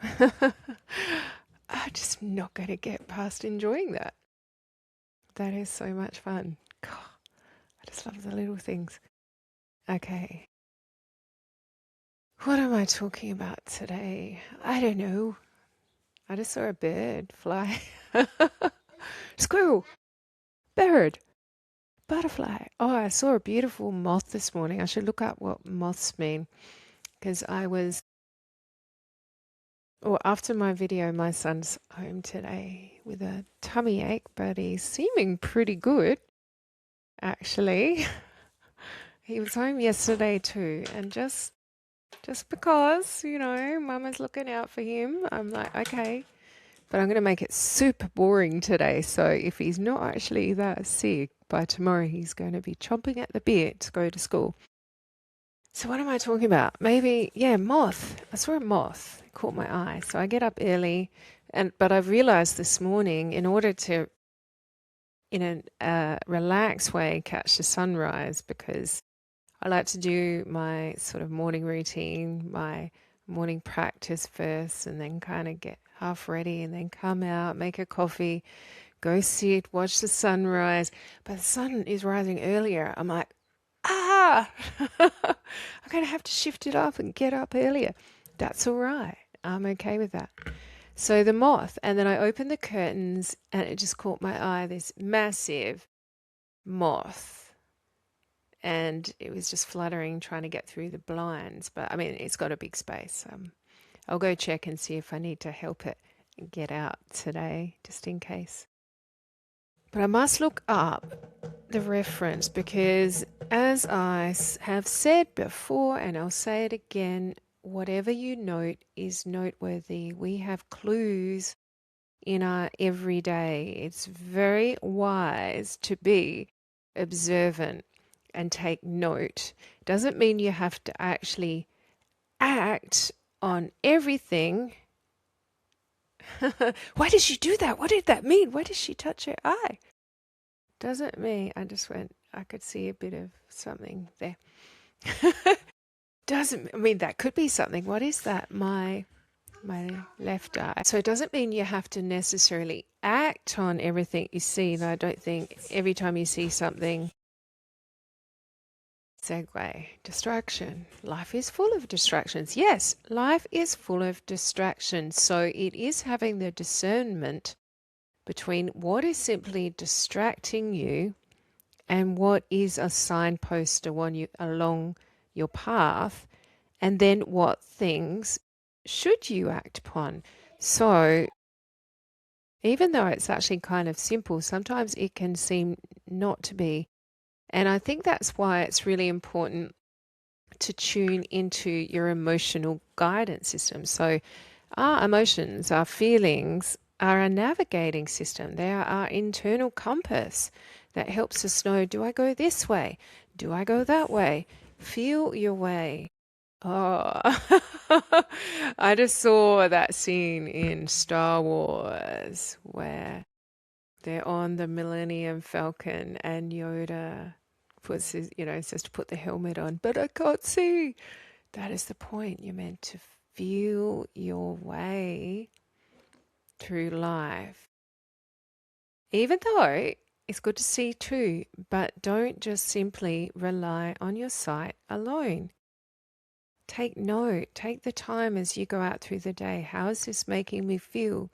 I'm just not going to get past enjoying that. That is so much fun. God, I just love the little things. Okay, what am I talking about today? I don't know. I just saw a bird fly. Squirrel, bird, butterfly. Oh, I saw a beautiful moth this morning. I should look up what moths mean because well, after my video, my son's home today with a tummy ache, but he's seeming pretty good, actually. He was home yesterday too, and just because, Mama's looking out for him, I'm like, okay. But I'm going to make it super boring today. So if he's not actually that sick, by tomorrow he's going to be chomping at the bit to go to school. So what am I talking about? Maybe, yeah, moth. I saw a moth. It caught my eye. So I get up early, but I've realized this morning, in order to, in a relaxed way, catch the sunrise, because I like to do my sort of morning routine, my morning practice first, and then kind of get half ready, and then come out, make a coffee, go sit, watch the sunrise. But the sun is rising earlier. I'm like, ah, I'm going to have to shift it up and get up earlier. That's all right. I'm okay with that. So the moth, and then I opened the curtains and it just caught my eye, this massive moth. And it was just fluttering, trying to get through the blinds. But I mean, it's got a big space. I'll go check and see if I need to help it get out today, just in case. But I must look up the reference because, as have said before, and I'll say it again, whatever you note is noteworthy. We have clues in our everyday. It's very wise to be observant and take note. Doesn't mean you have to actually act on everything. Why did she do that? What did that mean? Why did she touch her eye? Doesn't mean I just went, I could see a bit of something there. Doesn't mean that could be something. What is that? My left eye. So it doesn't mean you have to necessarily act on everything you see. Though I don't think every time you see something, segue, distraction. Life is full of distractions. Yes, life is full of distractions. So it is having the discernment between what is simply distracting you and what is a signpost along your path, and then what things should you act upon. So even though it's actually kind of simple, sometimes it can seem not to be. And I think that's why it's really important to tune into your emotional guidance system. So our emotions, our feelings are a navigating system. They are our internal compass that helps us know, do I go this way? Do I go that way? Feel your way. Oh, I just saw that scene in Star Wars where they're on the Millennium Falcon and Yoda says to put the helmet on, but I can't see. That is the point. You're meant to feel your way through life. Even though it's good to see too, but don't just simply rely on your sight alone. Take note, take the time as you go out through the day. How is this making me feel?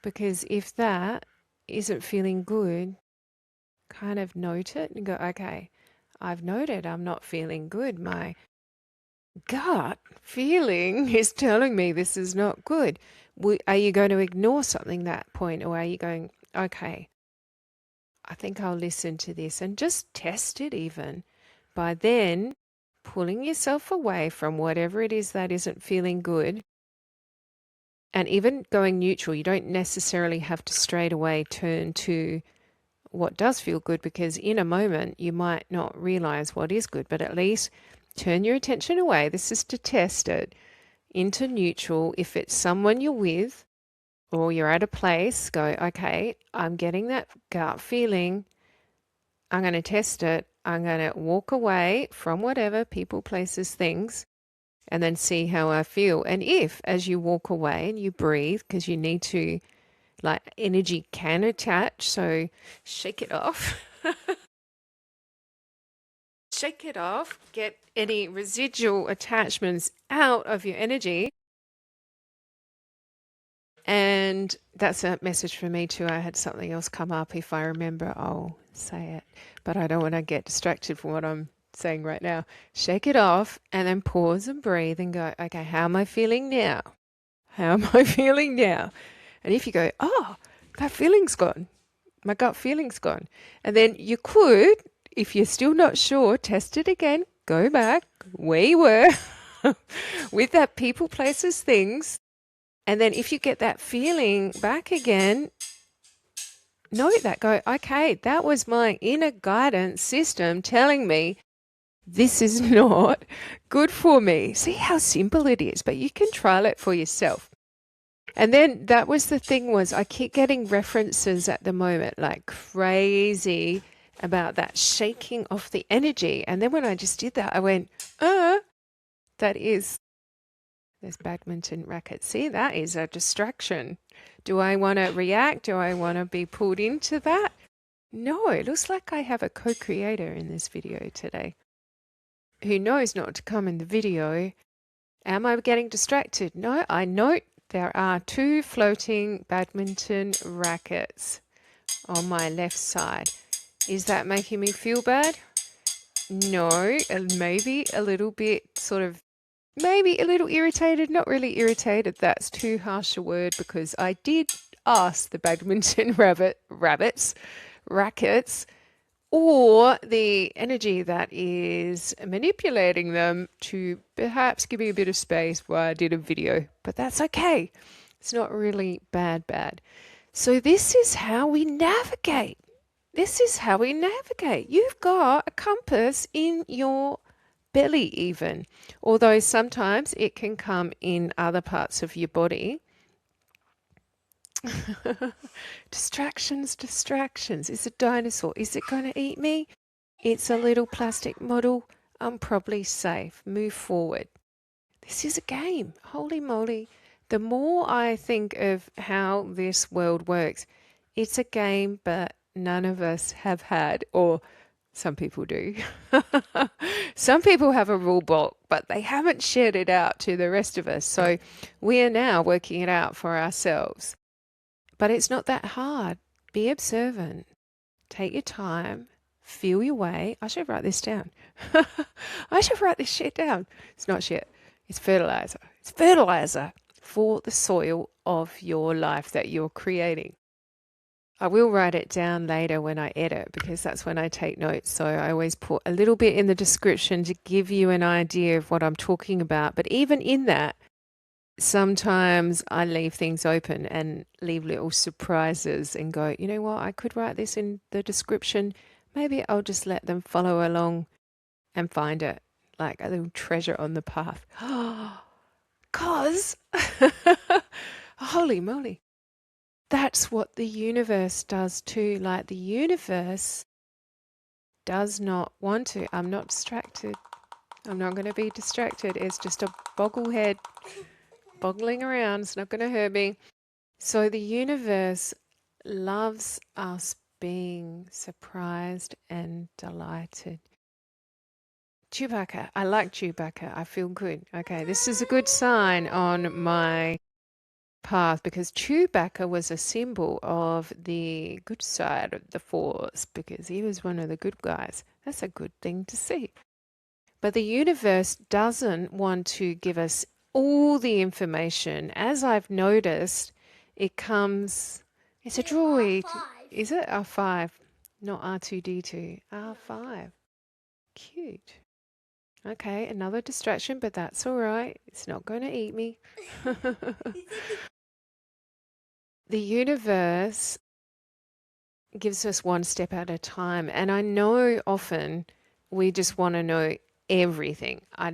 Because if that isn't feeling good, kind of note it and go, okay, I've noted I'm not feeling good. My gut feeling is telling me this is not good. Are you going to ignore something that point, or are you going, okay, I think I'll listen to this and just test it even by then pulling yourself away from whatever it is that isn't feeling good and even going neutral. You don't necessarily have to straight away turn to what does feel good, because in a moment you might not realize what is good, but at least turn your attention away. This is to test it into neutral. If it's someone you're with or you're at a place, go, okay, I'm getting that gut feeling. I'm going to test it. I'm going to walk away from whatever, people, places, things, and then see how I feel. And if, as you walk away and you breathe, because you need to, like, energy can attach, so shake it off. Shake it off, get any residual attachments out of your energy. And that's a message for me too. I had something else come up. If I remember, I'll say it. But I don't want to get distracted from what I'm saying right now. Shake it off and then pause and breathe and go, okay, how am I feeling now? How am I feeling now? And if you go, oh, that feeling's gone, my gut feeling's gone. And then you could, if you're still not sure, test it again, go back where you were with that people, places, things. And then if you get that feeling back again, note that, go, okay, that was my inner guidance system telling me this is not good for me. See how simple it is, but you can trial it for yourself. And then that was the thing, was I keep getting references at the moment like crazy about that shaking off the energy. And then when I just did that, I went, that is, there's badminton rackets. See, that is a distraction. Do I want to react? Do I want to be pulled into that? No, it looks like I have a co-creator in this video today who knows not to come in the video. Am I getting distracted? No, I note there are 2 floating badminton rackets on my left side. Is that making me feel bad? No, maybe a little bit sort of, maybe a little irritated, not really irritated. That's too harsh a word, because I did ask the badminton rackets, or the energy that is manipulating them, to perhaps give me a bit of space while I did a video. But that's okay. It's not really bad. So this is how we navigate. This is how we navigate. You've got a compass in your belly even, although sometimes it can come in other parts of your body. Distractions. It's a dinosaur. Is it going to eat me? It's a little plastic model. I'm probably safe. Move forward. This is a game. Holy moly. The more I think of how this world works, it's a game, but none of us have had, or some people do. Some people have a rule book, but they haven't shared it out to the rest of us. So we are now working it out for ourselves. But it's not that hard. Be observant. Take your time. Feel your way. I should write this down. I should write this shit down. It's not shit. It's fertilizer. It's fertilizer for the soil of your life that you're creating. I will write it down later when I edit, because that's when I take notes. So I always put a little bit in the description to give you an idea of what I'm talking about. But even in that, sometimes I leave things open and leave little surprises and go, you know what, I could write this in the description. Maybe I'll just let them follow along and find it, like a little treasure on the path. Cause, holy moly, that's what the universe does too. Like, the universe does not want to. I'm not distracted. I'm not going to be distracted. It's just a bogglehead boggling around. It's not going to hurt me. So the universe loves us being surprised and delighted. Chewbacca. I like Chewbacca. I feel good. Okay, this is a good sign on my path, because Chewbacca was a symbol of the good side of the Force, because he was one of the good guys. That's a good thing to see. But the universe doesn't want to give us all the information. As I've noticed, it comes, it's a droid. R5. Is it R5? Not R2D2. R5. Cute. Okay, another distraction, but that's all right. It's not going to eat me. The universe gives us one step at a time. And I know often we just want to know everything. I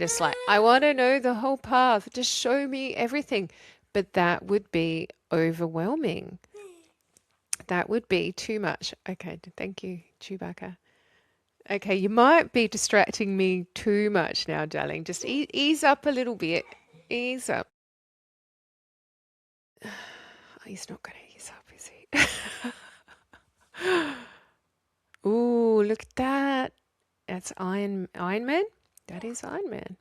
want to know the whole path. Just show me everything. But that would be overwhelming. That would be too much. Okay, thank you, Chewbacca. Okay, you might be distracting me too much now, darling. Just ease up a little bit. Ease up. He's not going to ease up, is he? Ooh, look at that. That's Iron Man. That is Iron Man.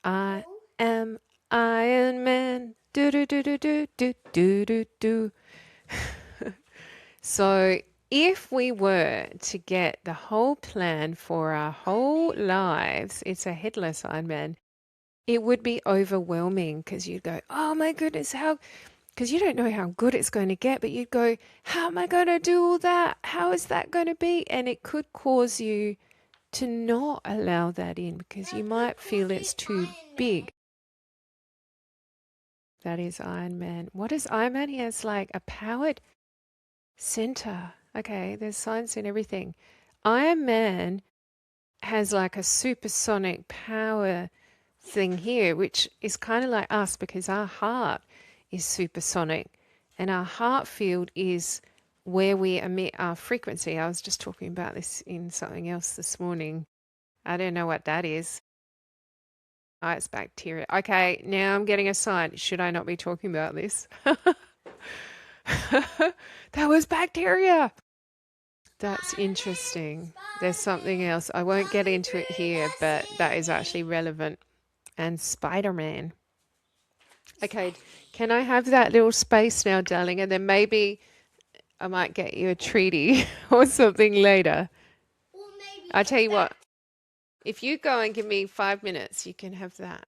I am Iron Man. Do do do do do do do do do. So, if we were to get the whole plan for our whole lives, it's a headless Iron Man. It would be overwhelming because you'd go, oh my goodness, how, because you don't know how good it's going to get, but you'd go, how am I going to do all that? How is that going to be? And it could cause you to not allow that in because you might feel it's too big. That is Iron Man. What is Iron Man? He has like a powered center. Okay, there's science in everything. Iron Man has like a supersonic power thing here, which is kind of like us because our heart is supersonic and our heart field is where we emit our frequency. I was just talking about this in something else this morning. I don't know what that is. Oh, it's bacteria. Okay, now I'm getting a sign. Should I not be talking about this? That was bacteria. That's interesting. There's something else. I won't get into it here, but that is actually relevant. And Spider-Man. Okay, can I have that little space now, darling? And then maybe I might get you a treaty or something later. I tell you what, if you go and give me 5 minutes, you can have that.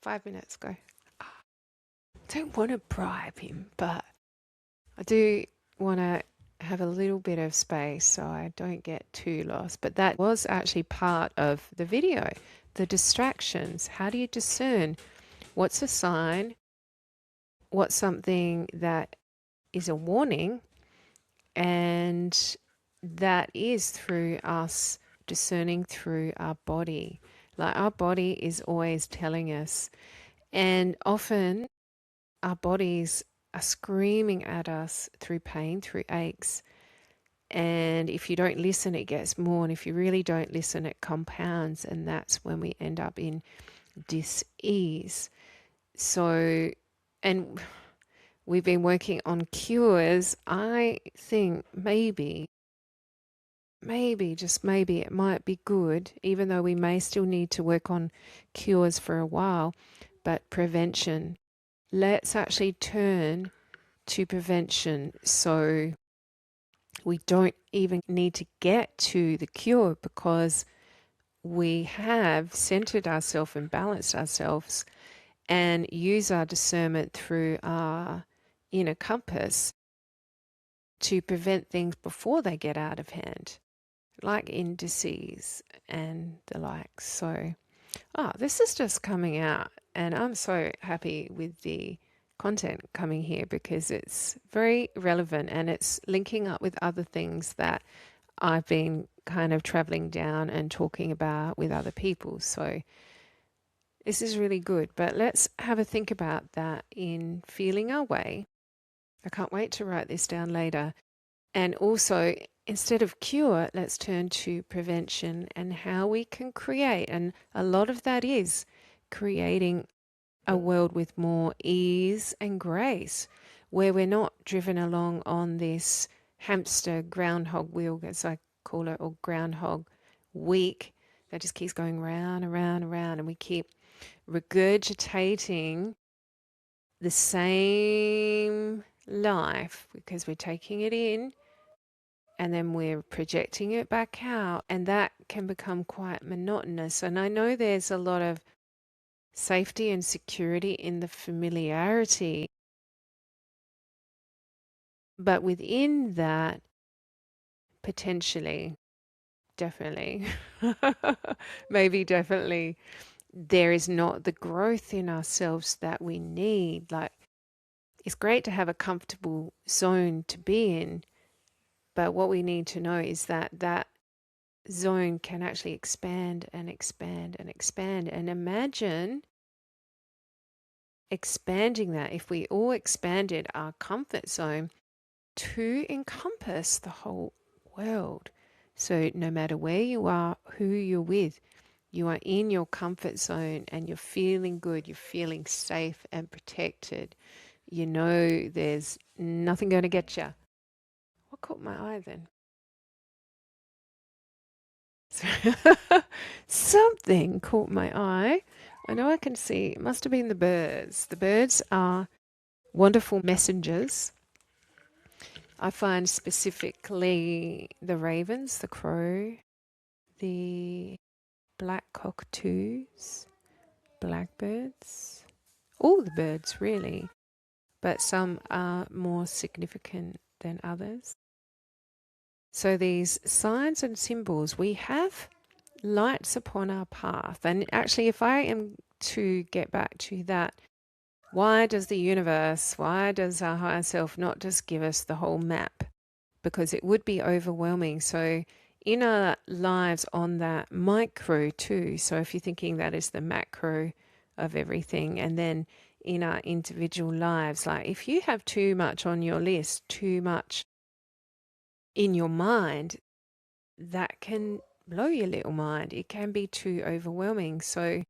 5 minutes, go. I don't want to bribe him, but I do want to have a little bit of space so I don't get too lost. But that was actually part of the video, the distractions. How do you discern what's a sign, what's something that is a warning, and that is through us discerning through our body. Like our body is always telling us, and often our bodies are screaming at us through pain, through aches. And if you don't listen, it gets more. And if you really don't listen, it compounds. And that's when we end up in dis-ease. So, and we've been working on cures. I think maybe, just maybe it might be good, even though we may still need to work on cures for a while, but prevention. Let's actually turn to prevention so we don't even need to get to the cure because we have centered ourselves and balanced ourselves and use our discernment through our inner compass to prevent things before they get out of hand, like in disease and the like. So, this is just coming out, and I'm so happy with the content coming here because it's very relevant and it's linking up with other things that I've been kind of traveling down and talking about with other people. So this is really good. But let's have a think about that in feeling our way. I can't wait to write this down later. And also, instead of cure, let's turn to prevention and how we can create. And a lot of that is creating a world with more ease and grace, where we're not driven along on this hamster groundhog wheel, as I call it, or groundhog week that just keeps going round and round and round, and we keep regurgitating the same life because we're taking it in and then we're projecting it back out, and that can become quite monotonous. And I know there's a lot of safety and security in the familiarity, but within that, potentially, definitely, maybe definitely, there is not the growth in ourselves that we need. Like, it's great to have a comfortable zone to be in, but what we need to know is that that zone can actually expand and expand and expand. And imagine expanding that. If we all expanded our comfort zone to encompass the whole world. So no matter where you are, who you're with, you are in your comfort zone and you're feeling good, you're feeling safe and protected. You know there's nothing going to get you. What caught my eye then? Something caught my eye. I know I can see. It must have been the birds. The birds are wonderful messengers. I find specifically the ravens, the crow, the black cockatoos, blackbirds, all the birds really, but some are more significant than others. So these signs and symbols, we have lights upon our path. And actually, if I am to get back to that, why does the universe, why does our higher self not just give us the whole map? Because it would be overwhelming. So in our lives on that micro too, so if you're thinking that is the macro of everything, and then in our individual lives, like if you have too much on your list, too much in your mind, that can blow your little mind. It can be too overwhelming. So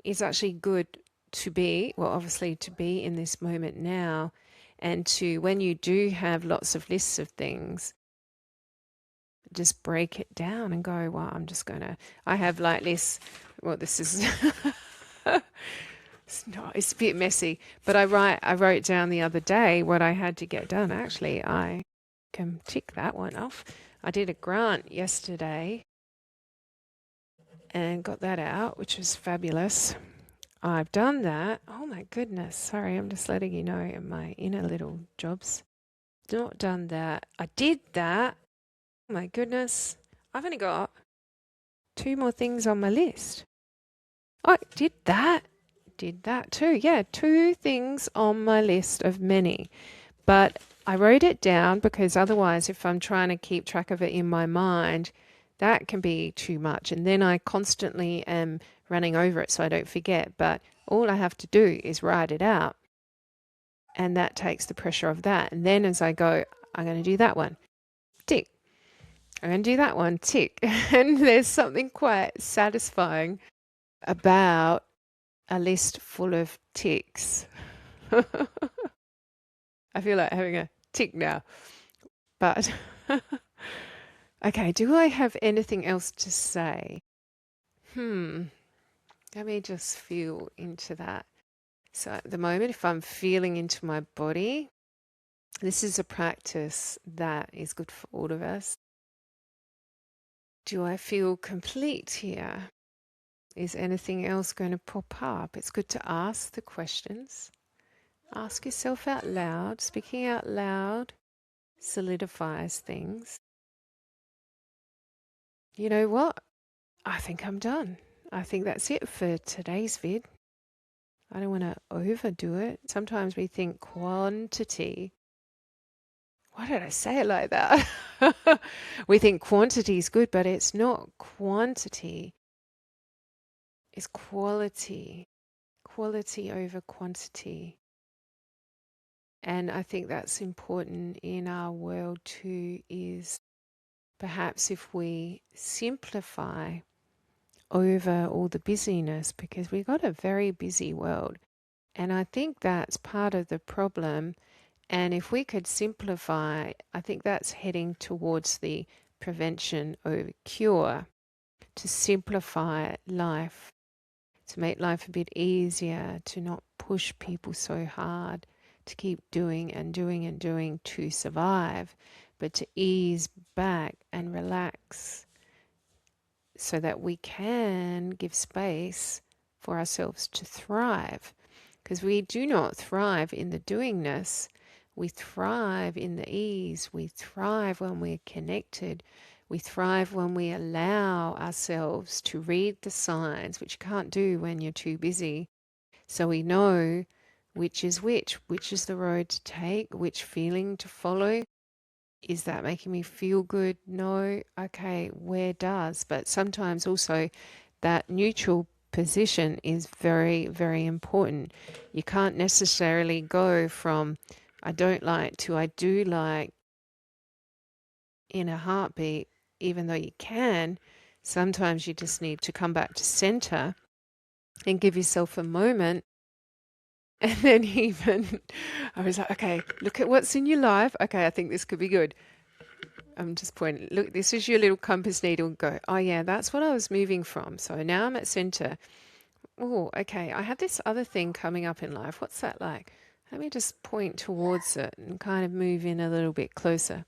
it's actually good to be, well, obviously to be in this moment now, and to, when you do have lots of lists of things, just break it down and go, well, I'm just going to, I have like this, well, this is, it's a bit messy, but I wrote down the other day what I had to get done. Actually, I can tick that one off. I did a grant yesterday and got that out, which was fabulous. I've done that. Oh my goodness. Sorry, I'm just letting you know in my inner little jobs. Not done that. I did that. Oh my goodness. I've only got 2 more things on my list. I did that. Did that too. Yeah, 2 things on my list of many. But I wrote it down because otherwise, if I'm trying to keep track of it in my mind, that can be too much. And then I constantly am running over it so I don't forget. But all I have to do is write it out. And that takes the pressure of that. And then as I go, I'm going to do that one. Tick. I'm going to do that one. Tick. And there's something quite satisfying about a list full of ticks. I feel like having a tick now. But okay, do I have anything else to say? Let me just feel into that. So at the moment, if I'm feeling into my body, this is a practice that is good for all of us. Do I feel complete here? Is anything else going to pop up? It's good to ask the questions. Ask yourself out loud. Speaking out loud solidifies things. You know what? I think I'm done. I think that's it for today's vid. I don't want to overdo it. Sometimes we think quantity. Why did I say it like that? We think quantity is good, but it's not quantity. It's quality. Quality over quantity. And I think that's important in our world too, is perhaps if we simplify over all the busyness, because we've got a very busy world. And I think that's part of the problem. And if we could simplify, I think that's heading towards the prevention over cure, to simplify life, to make life a bit easier, to not push people so hard, to keep doing and doing and doing to survive, but to ease back and relax so that we can give space for ourselves to thrive. Because we do not thrive in the doingness. We thrive in the ease. We thrive when we're connected. We thrive when we allow ourselves to read the signs, which you can't do when you're too busy. So we know which is which is the road to take, which feeling to follow. Is that making me feel good? No. Okay, where does? But sometimes also that neutral position is very, very important. You can't necessarily go from I don't like to I do like. in a heartbeat, even though you can. Sometimes you just need to come back to center and give yourself a moment. And then even I was like, okay, look at what's in your life. Okay, I think this could be good. I'm just pointing, look, this is your little compass needle. Go, oh yeah, that's what I was moving from. So now I'm at center. Oh, okay, I have this other thing coming up in life. What's that like? Let me just point towards it and kind of move in a little bit closer.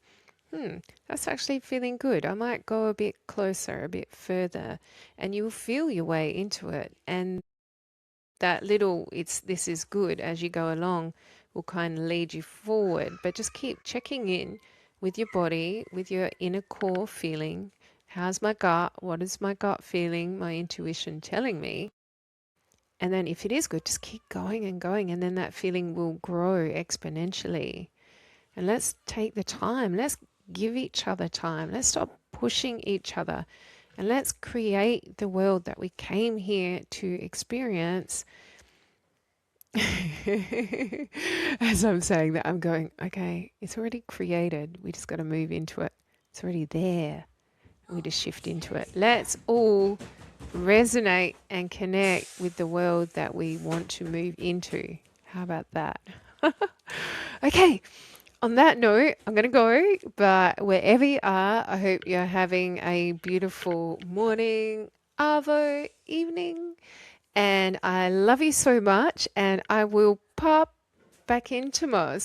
That's actually feeling good. I might go a bit closer, a bit further, and you'll feel your way into it. And that little this is good as you go along will kind of lead you forward. But just keep checking in with your body, with your inner core feeling. How's my gut? What is my gut feeling? My intuition telling me? And then if it is good, just keep going and going, and then that feeling will grow exponentially. And let's take the time. Let's give each other time. Let's stop pushing each other. And let's create the world that we came here to experience. As I'm saying that, I'm going, okay, it's already created. We just got to move into it. It's already there. We just shift into it. Let's all resonate and connect with the world that we want to move into. How about that? Okay, on that note, I'm going to go, but wherever you are, I hope you're having a beautiful morning, arvo, evening, and I love you so much, and I will pop back in tomorrow.